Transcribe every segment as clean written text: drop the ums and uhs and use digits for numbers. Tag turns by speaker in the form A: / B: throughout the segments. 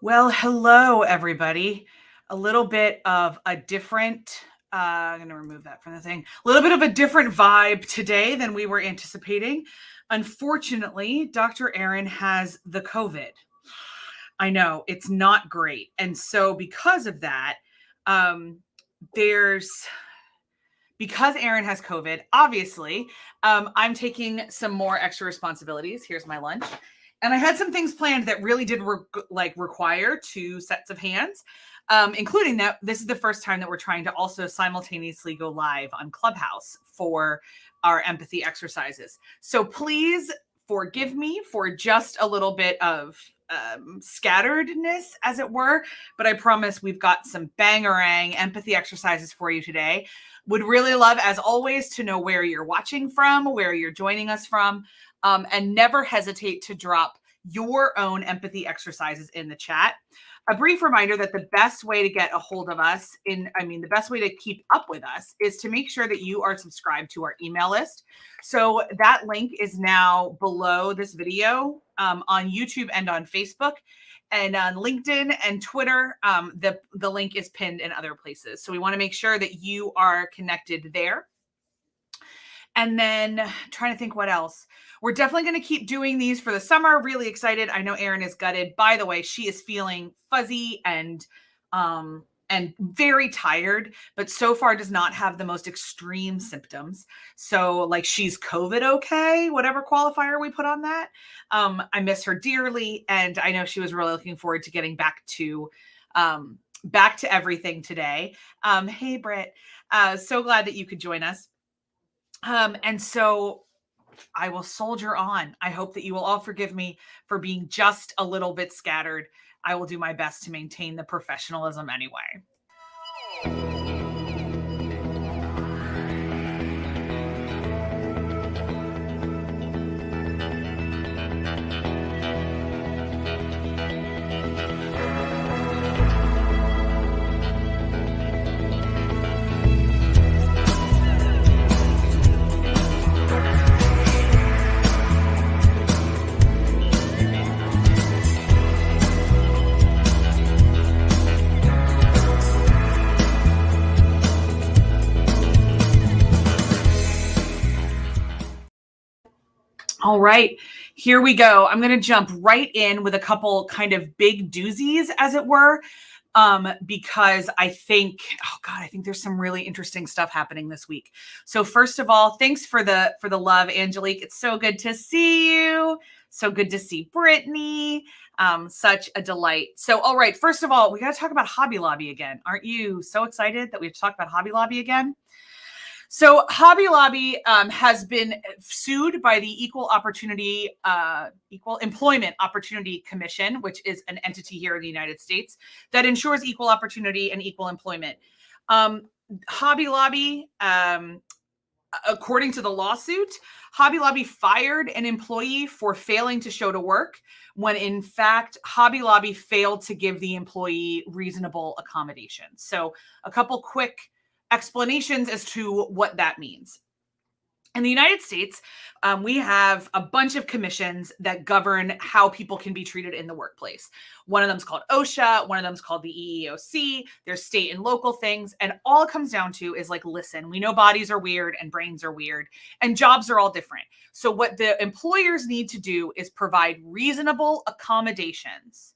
A: Well, hello, everybody. A little bit of a different, I'm going to remove that from the thing. A little bit of a different vibe today than we were anticipating. Unfortunately, Dr. Erin has the COVID. I know it's not great. And so, because of that, um, there's because Erin has COVID, obviously, I'm taking some more extra responsibilities. Here's my lunch. And I had some things planned that really did require two sets of hands, including that this is the first time that we're trying to also simultaneously go live on Clubhouse for our empathy exercises. So please forgive me for just a little bit of scatteredness, as it were, but I promise we've got some bangerang empathy exercises for you today. Would really love, as always, to know where you're watching from, where you're joining us from, and never hesitate to drop your own empathy exercises in the chat. A brief reminder that the best way to get a hold of us, the best way to keep up with us is to make sure that you are subscribed to our email list. So that link is now below this video on YouTube and on Facebook. And on LinkedIn and Twitter, the link is pinned in other places. So we want to make sure that you are connected there. And then trying to think what else. We're definitely going to keep doing these for the summer. Really excited. I know Erin is gutted. By the way, she is feeling fuzzy and very tired, but so far does not have the most extreme symptoms. So like she's COVID okay, whatever qualifier we put on that. I miss her dearly. And I know she was really looking forward to getting back to everything today. Hey, Britt. So glad that you could join us. And so I will soldier on. I hope that you will all forgive me for being just a little bit scattered. I will do my best to maintain the professionalism anyway. All right, here we go. I'm going to jump right in with a couple kind of big doozies, as it were, because I think there's some really interesting stuff happening this week. So first of all, thanks for the love, Angelique. It's so good to see you. So good to see Brittany. Such a delight. So, all right, first of all, we got to talk about Hobby Lobby again. Aren't you so excited that we have to talk about Hobby Lobby again? So Hobby Lobby has been sued by the Equal Employment Opportunity Commission, which is an entity here in the United States that ensures equal opportunity and equal employment. Hobby Lobby, according to the lawsuit, Hobby Lobby fired an employee for failing to show to work when, in fact, Hobby Lobby failed to give the employee reasonable accommodations. So a couple quick explanations as to what that means. In the United States, we have a bunch of commissions that govern how people can be treated in the workplace. One of them is called OSHA. One of them is called the EEOC. There's state and local things. And all it comes down to is like, listen, we know bodies are weird and brains are weird and jobs are all different. So what the employers need to do is provide reasonable accommodations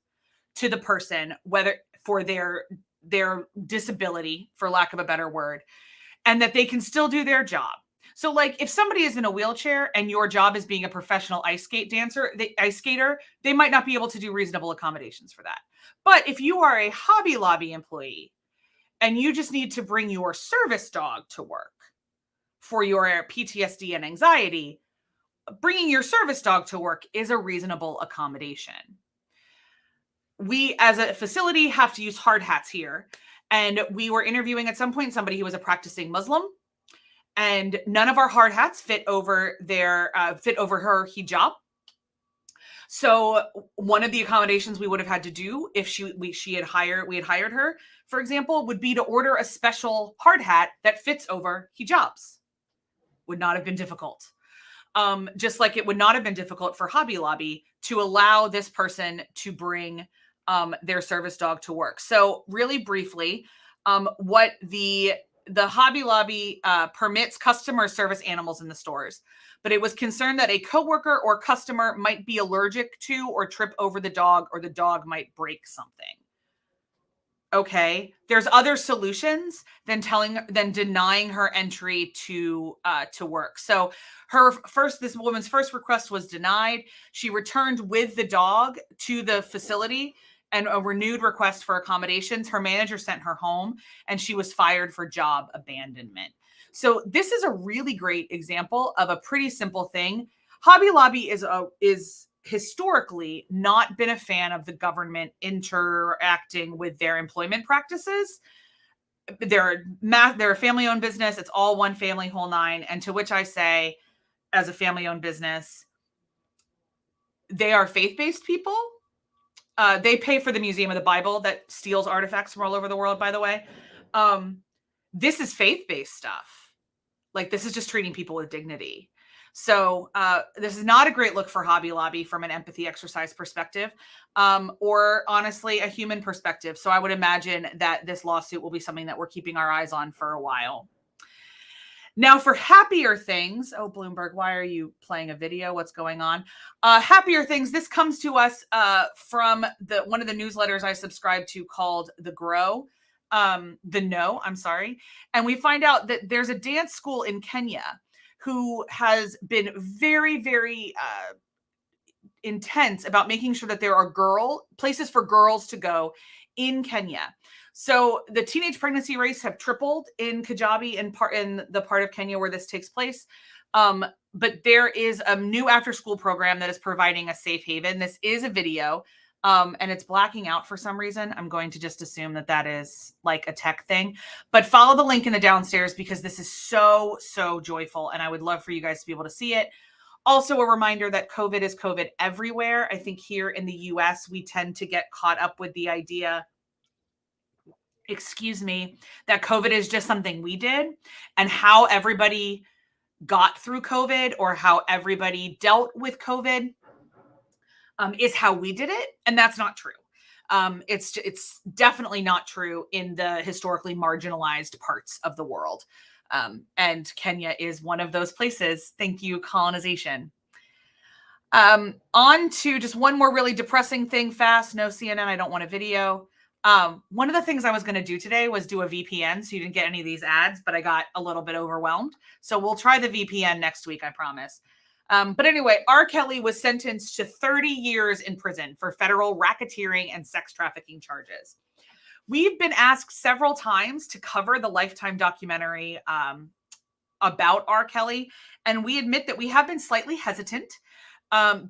A: to the person, whether for their disability, for lack of a better word, and that they can still do their job. So like if somebody is in a wheelchair and your job is being a professional ice skater, they might not be able to do reasonable accommodations for that. But if you are a Hobby Lobby employee and you just need to bring your service dog to work for your PTSD and anxiety, bringing your service dog to work is a reasonable accommodation. We as a facility have to use hard hats here. And we were interviewing at some point somebody who was a practicing Muslim, and none of our hard hats fit over her hijab. So one of the accommodations we would have had to do if we had hired her, for example, would be to order a special hard hat that fits over hijabs. Would not have been difficult. just like it would not have been difficult for Hobby Lobby to allow this person to bring their service dog to work. So really briefly, what the Hobby Lobby permits customer service animals in the stores, but it was concerned that a coworker or customer might be allergic to or trip over the dog, or the dog might break something. Okay, there's other solutions than denying her entry to work. So this woman's first request was denied. She returned with the dog to the facility and a renewed request for accommodations. Her manager sent her home, and she was fired for job abandonment. So this is a really great example of a pretty simple thing. Hobby Lobby is historically not been a fan of the government interacting with their employment practices. They're a family-owned business. It's all one family, whole nine. And to which I say, as a family-owned business, they are faith-based people. They pay for the Museum of the Bible that steals artifacts from all over the world, by the way. This is faith-based stuff. Like, this is just treating people with dignity. So this is not a great look for Hobby Lobby from an empathy exercise perspective, or honestly, a human perspective. So I would imagine that this lawsuit will be something that we're keeping our eyes on for a while. Now, for happier things, oh, Bloomberg, why are you playing a video? What's going on? Happier things. This comes to us from one of the newsletters I subscribe to called The Grow. And we find out that there's a dance school in Kenya who has been very, very intense about making sure that there are places for girls to go in Kenya. So the teenage pregnancy rates have tripled in Kajabi, in the part of Kenya where this takes place. But there is a new after-school program that is providing a safe haven. This is a video. And it's blacking out for some reason. I'm going to just assume that is like a tech thing, but follow the link in the downstairs because this is so, so joyful. And I would love for you guys to be able to see it. Also, a reminder that COVID is COVID everywhere. I think here in the US, we tend to get caught up with the idea, that COVID is just something we did, and how everybody got through COVID or how everybody dealt with COVID is how we did it. And that's not true. It's definitely not true in the historically marginalized parts of the world. And Kenya is one of those places. Thank you, colonization. On to just one more really depressing thing fast. No CNN, I don't want a video. One of the things I was going to do today was do a VPN, so you didn't get any of these ads, but I got a little bit overwhelmed. So we'll try the VPN next week, I promise. But anyway, R. Kelly was sentenced to 30 years in prison for federal racketeering and sex trafficking charges. We've been asked several times to cover the Lifetime documentary about R. Kelly, and we admit that we have been slightly hesitant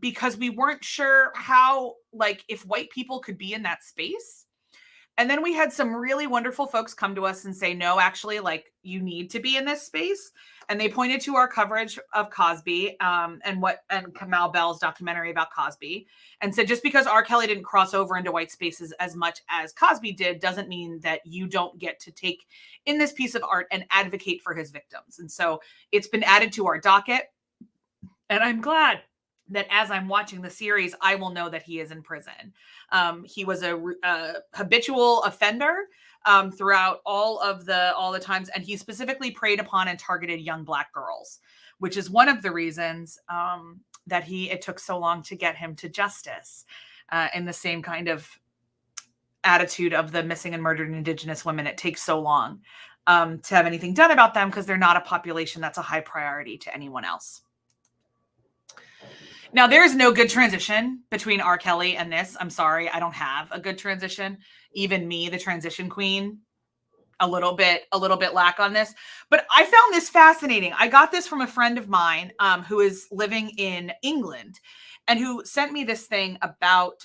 A: because we weren't sure how, if white people could be in that space. And then we had some really wonderful folks come to us and say, no, actually, you need to be in this space. And they pointed to our coverage of Cosby and Kamau Bell's documentary about Cosby, and said, just because R. Kelly didn't cross over into white spaces as much as Cosby did, doesn't mean that you don't get to take in this piece of art and advocate for his victims. And so it's been added to our docket. And I'm glad that as I'm watching the series, I will know that he is in prison. He was a habitual offender throughout all the times, and he specifically preyed upon and targeted young Black girls, which is one of the reasons that it took so long to get him to justice. In the same kind of attitude of the missing and murdered Indigenous women, it takes so long to have anything done about them because they're not a population that's a high priority to anyone else. Now, there is no good transition between R. Kelly and this. I'm sorry, I don't have a good transition. Even me, the transition queen, a little bit lack on this. But I found this fascinating. I got this from a friend of mine who is living in England and who sent me this thing about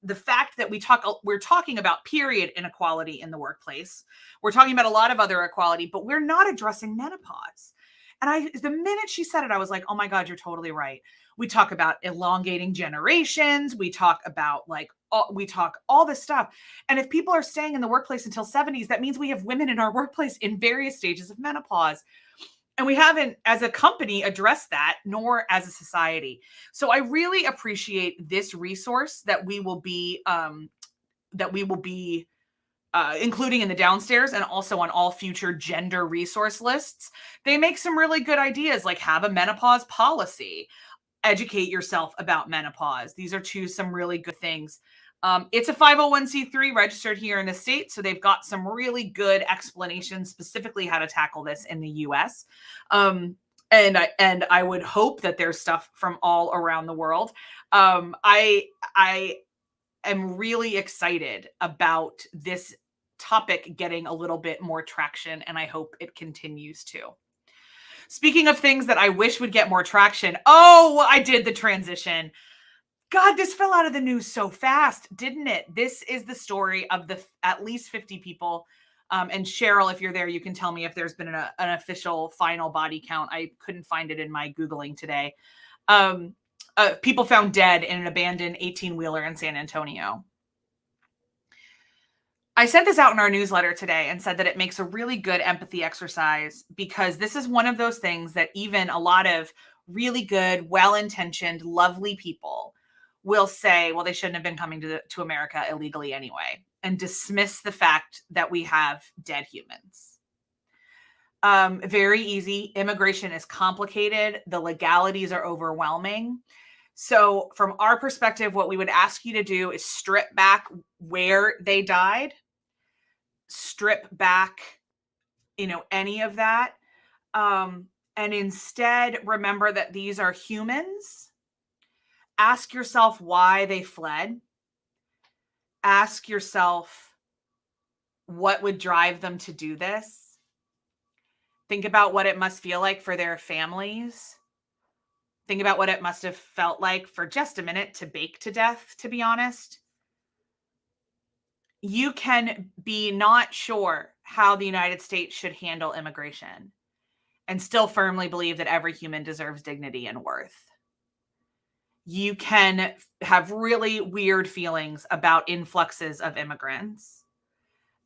A: the fact that we're talking about period inequality in the workplace. We're talking about a lot of other equality, but we're not addressing menopause. And the minute she said it, I was like, oh my God, you're totally right. We talk about elongating generations. We talk about all this stuff. And if people are staying in the workplace until 70s, that means we have women in our workplace in various stages of menopause. And we haven't, as a company, addressed that, nor as a society. So I really appreciate this resource that we will be including in the downstairs and also on all future gender resource lists. They make some really good ideas, like have a menopause policy, educate yourself about menopause. These are some really good things. It's a 501c3 registered here in the state, so they've got some really good explanations specifically how to tackle this in the US. And I would hope that there's stuff from all around the world. I am really excited about this topic getting a little bit more traction, and I hope it continues to. Speaking of things that I wish would get more traction, I did the transition. God, this fell out of the news so fast, didn't it? This is the story of the at least 50 people. And Cheryl, if you're there, you can tell me if there's been an official final body count. I couldn't find it in my Googling today. People found dead in an abandoned 18-wheeler in San Antonio. I sent this out in our newsletter today and said that it makes a really good empathy exercise, because this is one of those things that even a lot of really good, well-intentioned, lovely people will say, well, they shouldn't have been coming to America illegally anyway, and dismiss the fact that we have dead humans. Very easy. Immigration is complicated. The legalities are overwhelming. So from our perspective, what we would ask you to do is strip back where they died, strip back, any of that. And instead remember that these are humans. Ask yourself why they fled. Ask yourself what would drive them to do this. Think about what it must feel like for their families. Think about what it must have felt like for just a minute to bake to death, to be honest. You can be not sure how the United States should handle immigration and still firmly believe that every human deserves dignity and worth. You can have really weird feelings about influxes of immigrants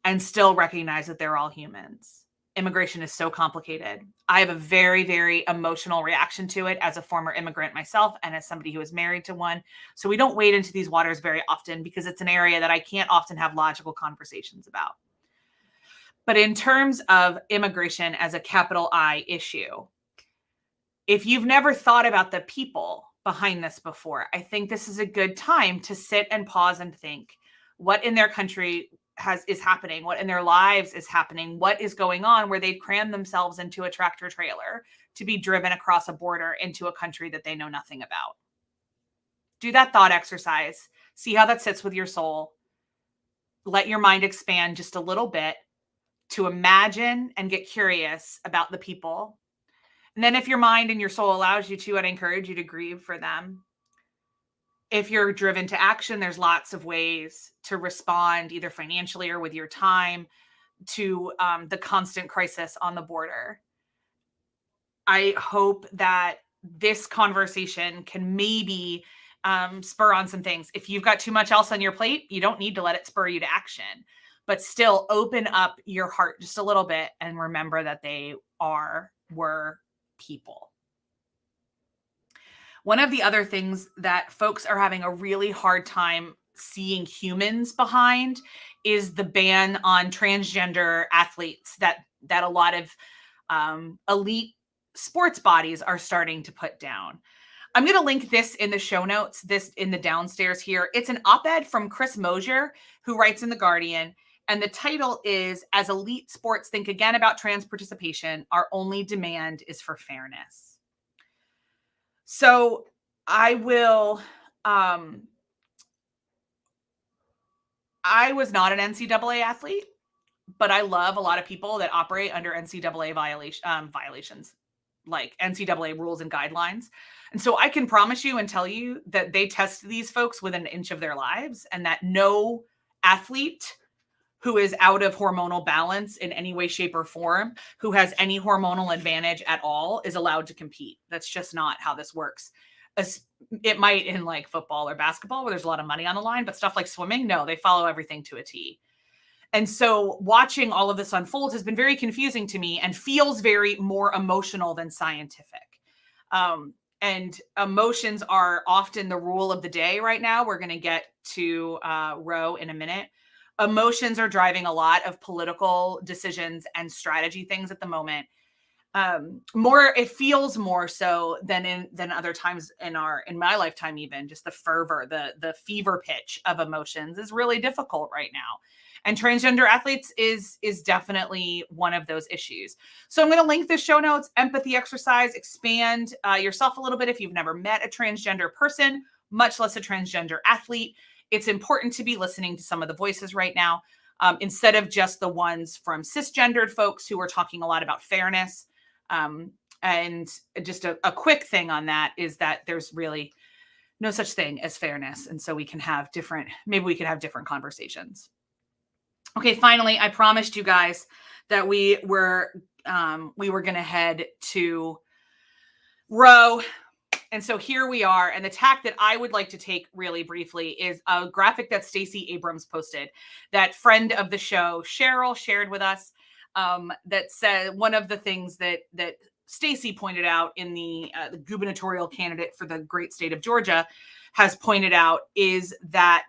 A: and still recognize that they're all humans. Immigration is so complicated. I have a very, very emotional reaction to it as a former immigrant myself and as somebody who is married to one. So we don't wade into these waters very often because it's an area that I can't often have logical conversations about. But in terms of immigration as a capital I issue, if you've never thought about the people behind this before, I think this is a good time to sit and pause and think what in their country is happening, what in their lives is happening, what is going on where they've crammed themselves into a tractor trailer to be driven across a border into a country that they know nothing about. Do that thought exercise. See how that sits with your soul. Let your mind expand just a little bit to imagine and get curious about the people. And then if your mind and your soul allows you to, I'd encourage you to grieve for them. If you're driven to action, there's lots of ways to respond, either financially or with your time, to the constant crisis on the border. I hope that this conversation can maybe spur on some things. If you've got too much else on your plate, you don't need to let it spur you to action, but still open up your heart just a little bit and remember that they were people. One of the other things that folks are having a really hard time seeing humans behind is the ban on transgender athletes that a lot of elite sports bodies are starting to put down. I'm going to link this in the show notes, this in the downstairs here. It's an op-ed from Chris Mosier, who writes in The Guardian. And the title is, "As Elite Sports Think Again About Trans Participation, Our Only Demand is for Fairness." So I was not an NCAA athlete, but I love a lot of people that operate under NCAA violations, like NCAA rules and guidelines. And so I can promise you and tell you that they test these folks within an inch of their lives, and that no athlete who is out of hormonal balance in any way, shape, or form, who has any hormonal advantage at all, is allowed to compete. That's just not how this works. It might in like football or basketball where there's a lot of money on the line, but stuff like swimming, no, they follow everything to a T. And so watching all of this unfold has been very confusing to me and feels very more emotional than scientific. And emotions are often the rule of the day right now. We're going to get to Roe in a minute. Emotions are driving a lot of political decisions and strategy things at the moment. It feels more so than other times in my lifetime. Even just the fervor, the fever pitch of emotions is really difficult right now. And transgender athletes is definitely one of those issues. So I'm going to link the show notes, empathy exercise, expand yourself a little bit if you've never met a transgender person, much less a transgender athlete. It's important to be listening to some of the voices right now, instead of just the ones from cisgendered folks who are talking a lot about fairness. And just a quick thing on that is that there's really no such thing as fairness. And so we can have different conversations. Okay, finally, I promised you guys that we were going to head to Roe. And so here we are. And the tack that I would like to take really briefly is a graphic that Stacey Abrams posted, that friend of the show, Cheryl, shared with us, that said one of the things that Stacey pointed out in the gubernatorial candidate for the great state of Georgia has pointed out is that,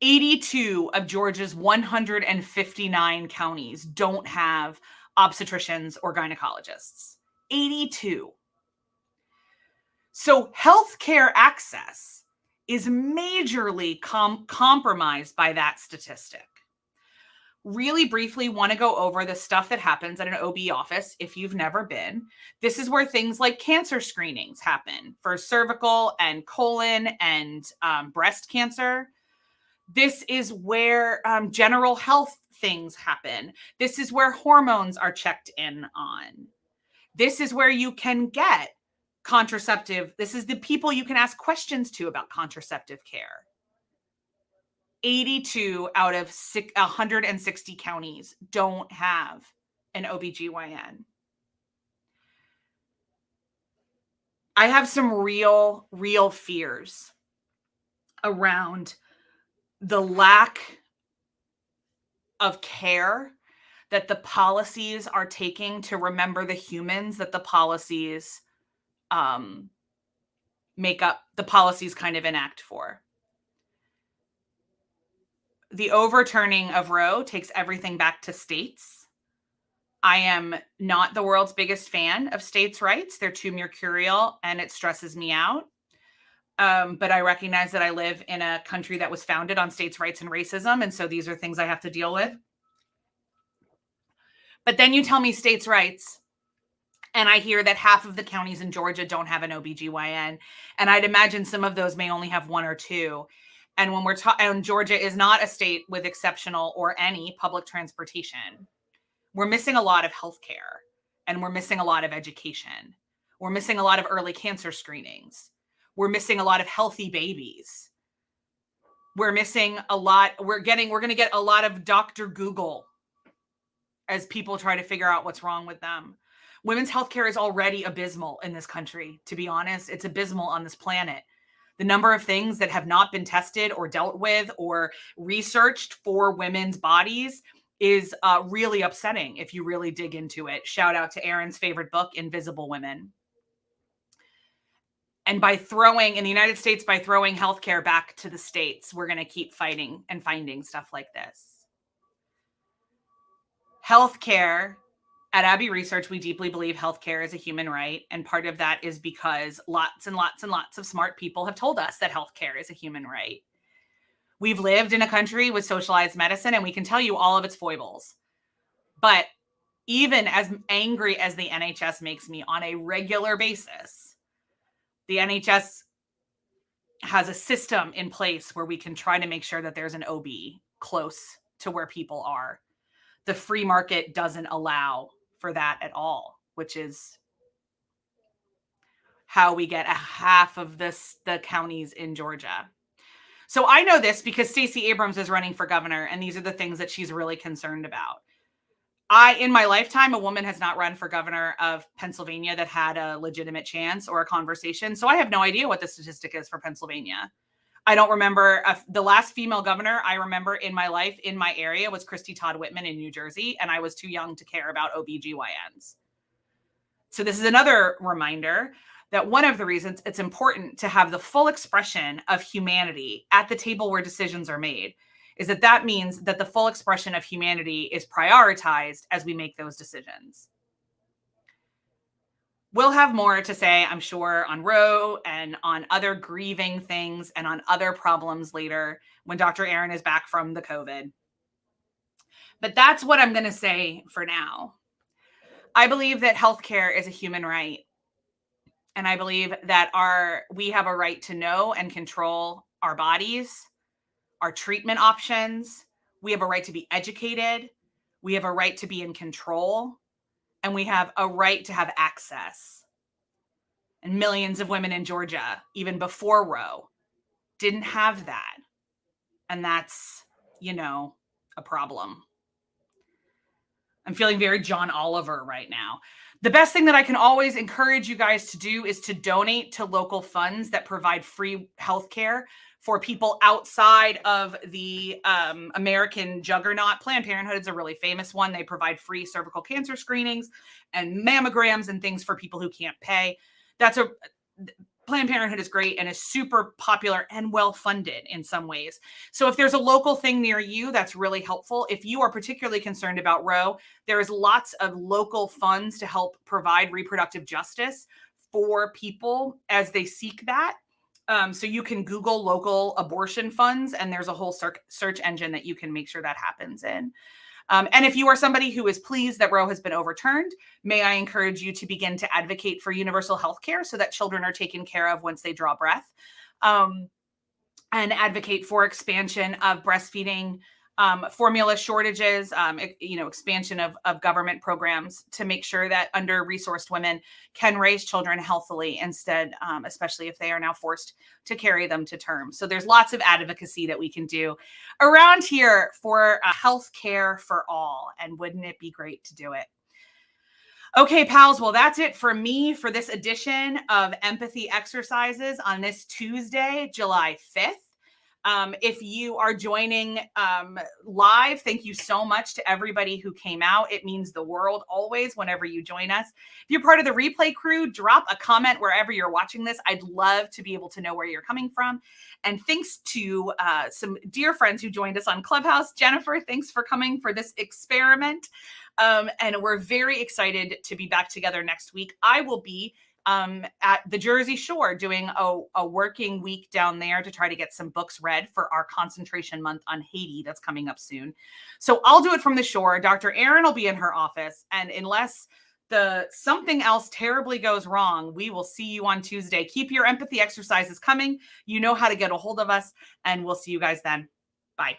A: 82 of Georgia's 159 counties don't have obstetricians or gynecologists. 82. So healthcare access is majorly compromised by that statistic. Really briefly want to go over the stuff that happens at an OB office if you've never been. This is where things like cancer screenings happen for cervical and colon and breast cancer. This is where general health things happen. This is where hormones are checked in on. This is where you can get contraceptive. This is the people you can ask questions to about contraceptive care. 82 out of 160 counties don't have an OBGYN. I have some real fears around the lack of care that the policies are taking to remember the humans that the policies make up, the policies kind of enact for. The overturning of Roe takes everything back to states. I am not the world's biggest fan of states' rights. They're too mercurial and it stresses me out. But I recognize that I live in a country that was founded on states' rights and racism. And so these are things I have to deal with. But then you tell me states' rights, and I hear that half of the counties in Georgia don't have an OBGYN. And I'd imagine some of those may only have one or two. And when we're and Georgia is not a state with exceptional or any public transportation. We're missing a lot of healthcare, and we're missing a lot of education. We're missing a lot of early cancer screenings. We're missing a lot of healthy babies. We're missing a lot. We're going to get a lot of Dr. Google as people try to figure out what's wrong with them. Women's healthcare is already abysmal in this country. To be honest, it's abysmal on this planet. The number of things that have not been tested or dealt with or researched for women's bodies is really upsetting if you really dig into it. Shout out to Erin's favorite book, Invisible Women. And by throwing healthcare back to the states, we're going to keep fighting and finding stuff like this. Healthcare, at Abbey Research, we deeply believe healthcare is a human right. And part of that is because lots and lots and lots of smart people have told us that healthcare is a human right. We've lived in a country with socialized medicine, and we can tell you all of its foibles. But even as angry as the NHS makes me on a regular basis, the NHS has a system in place where we can try to make sure that there's an OB close to where people are. The free market doesn't allow for that at all, which is how we get a half of the counties in Georgia. So I know this because Stacey Abrams is running for governor, and these are the things that she's really concerned about. In my lifetime, a woman has not run for governor of Pennsylvania that had a legitimate chance or a conversation. So I have no idea what the statistic is for Pennsylvania. I don't remember the last female governor I remember in my life in my area was Christy Todd Whitman in New Jersey, and I was too young to care about OBGYNs. So this is another reminder that one of the reasons it's important to have the full expression of humanity at the table where decisions are made is that means that the full expression of humanity is prioritized as we make those decisions. We'll have more to say, I'm sure, on Roe and on other grieving things and on other problems later when Dr. Erin is back from the COVID. But that's what I'm going to say for now. I believe that healthcare is a human right. And I believe that we have a right to know and control our bodies, our treatment options. We have a right to be educated. We have a right to be in control. And we have a right to have access. And millions of women in Georgia, even before Roe, didn't have that. And that's, a problem. I'm feeling very John Oliver right now. The best thing that I can always encourage you guys to do is to donate to local funds that provide free healthcare for people outside of the American juggernaut. Planned Parenthood is a really famous one. They provide free cervical cancer screenings and mammograms and things for people who can't pay. Planned Parenthood is great and is super popular and well-funded in some ways. So if there's a local thing near you, that's really helpful. If you are particularly concerned about Roe, there is lots of local funds to help provide reproductive justice for people as they seek that. So you can Google local abortion funds, and there's a whole search engine that you can make sure that happens in. And if you are somebody who is pleased that Roe has been overturned, may I encourage you to begin to advocate for universal health care so that children are taken care of once they draw breath, and advocate for expansion of breastfeeding formula shortages, expansion of government programs to make sure that under-resourced women can raise children healthily instead, especially if they are now forced to carry them to term. So there's lots of advocacy that we can do around here for health care for all. And wouldn't it be great to do it? Okay, pals. Well, that's it for me for this edition of Empathy Exercises on this Tuesday, July 5th. If you are joining live, thank you so much to everybody who came out. It means the world always whenever you join us. If you're part of the replay crew, drop a comment wherever you're watching this. I'd love to be able to know where you're coming from. And thanks to some dear friends who joined us on Clubhouse. Jennifer, thanks for coming for this experiment. And we're very excited to be back together next week. I will be at the Jersey Shore doing a working week down there to try to get some books read for our concentration month on Haiti that's coming up soon. So I'll do it from the shore. Dr. Erin will be in her office. And unless something else terribly goes wrong, we will see you on Tuesday. Keep your empathy exercises coming. You know how to get a hold of us, and we'll see you guys then. Bye.